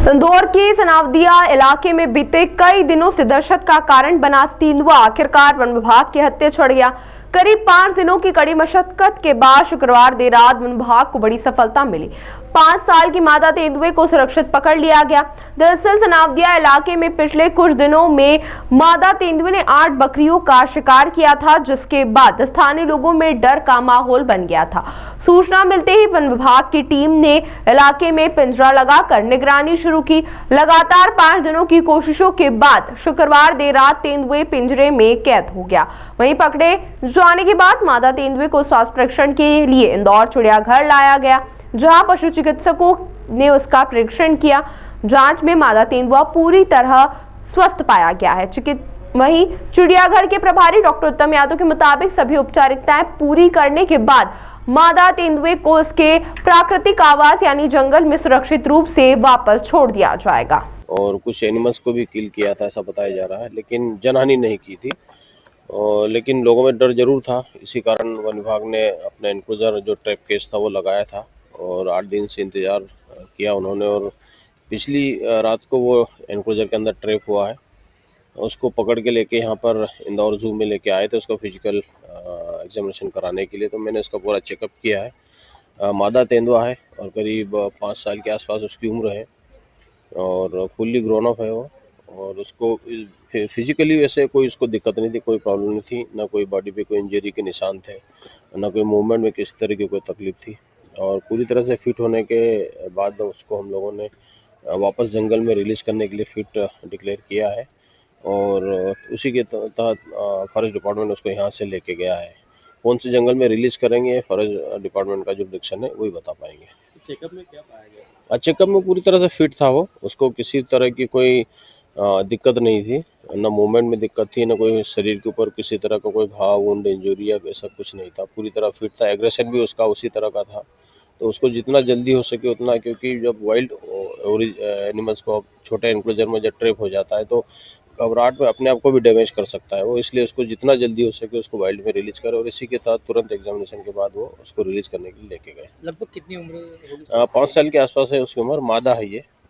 इंदौर के सनावदिया इलाके में बीते कई दिनों से दहशत का कारण बना तेंदुआ आखिरकार वन विभाग के हत्थे चढ़ गया। करीब 5 दिनों की कड़ी मशक्कत के बाद शुक्रवार देर रात वन विभाग को बड़ी सफलता मिली। 5 साल की मादा तेंदुए को सुरक्षित पकड़ लिया गया। दरअसल सनावदिया इलाके में पिछले कुछ दिनों में मादा तेंदुए ने 8 बकरियों का शिकार किया था, जिसके बाद स्थानीय लोगों में डर का माहौल बन गया था। सूचना मिलते ही वन विभाग की टीम ने इलाके में पिंजरा लगाकर निगरानी शुरू की। लगातार 5 दिनों की कोशिशों के बाद शुक्रवार देर रात तेंदुए पिंजरे में कैद हो गया। वहीं पकड़े जाने के बाद मादा तेंदुए को स्वास्थ्य परीक्षण के लिए इंदौर चिड़ियाघर लाया गया, जहां पशु चिकित्सकों ने उसका परीक्षण किया। जांच में मादा तेंदुआ पूरी तरह स्वस्थ पाया गया है। वहीं चिड़ियाघर के प्रभारी डॉक्टर उत्तम यादव के मुताबिक सभी औपचारिकताएं पूरी करने के बाद मादा तेंदुए को उसके प्राकृतिक आवास यानी जंगल में सुरक्षित रूप से वापस छोड़ दिया जाएगा। और कुछ एनिमल्स को भी किल किया था ऐसा बताया जा रहा है, लेकिन जनहानि नहीं की थी। लेकिन लोगों में डर जरूर था। इसी कारण वन विभाग ने अपना एनक्लोजर जो ट्रैप केस था वो लगाया था और 8 दिन से इंतजार किया उन्होंने। और पिछली रात को वो एनक्लोजर के अंदर ट्रैप हुआ है, उसको पकड़ के लेके यहाँ पर इंदौर जू में लेके आए थे उसका फिजिकल एग्जामिनेशन कराने के लिए। तो मैंने उसका पूरा चेकअप किया है। मादा तेंदुआ है और करीब 5 साल के आसपास उसकी उम्र है और फुल्ली ग्रोन अप है वो। और उसको फिजिकली वैसे कोई उसको दिक्कत नहीं थी, कोई प्रॉब्लम नहीं थी, ना कोई बॉडी पे कोई इंजरी के निशान थे, ना कोई मूवमेंट में किसी तरह की कोई तकलीफ थी। और पूरी तरह से फिट होने के बाद उसको हम लोगों ने वापस जंगल में रिलीज़ करने के लिए फिट डिक्लेयर किया है और उसी के तहत फॉरेस्ट डिपार्टमेंट उसको यहाँ से लेके गया है। कौन से जंगल में रिलीज़ करेंगे फॉरेस्ट डिपार्टमेंट का जो डिरेक्शन है वही बता पाएंगे। चेकअप में क्या पाया गया? चेकअप में पूरी तरह से फिट था वो, उसको किसी तरह की कोई दिक्कत नहीं थी, ना मूवमेंट में दिक्कत थी, ना कोई शरीर के ऊपर किसी तरह का कोई घाव वुंड इंजरी या ऐसा कुछ नहीं था। पूरी तरह फिट था। एग्रेशन भी उसका उसी तरह का था। तो उसको जितना जल्दी हो सके उतना, क्योंकि जब वाइल्ड एनिमल्स को छोटे एनक्लोजर में जब ट्रैप हो जाता है तो घबराहट में अपने आप को भी डैमेज कर सकता है वो। इसलिए उसको जितना जल्दी हो सके उसको वाइल्ड में रिलीज करे और इसी के तहत तुरंत एग्जामिनेशन के बाद वो उसको रिलीज करने के लिए लेके गए। लगभग कितनी उम्र होगी? 5 साल के आसपास है उसकी उम्र। मादा है ये।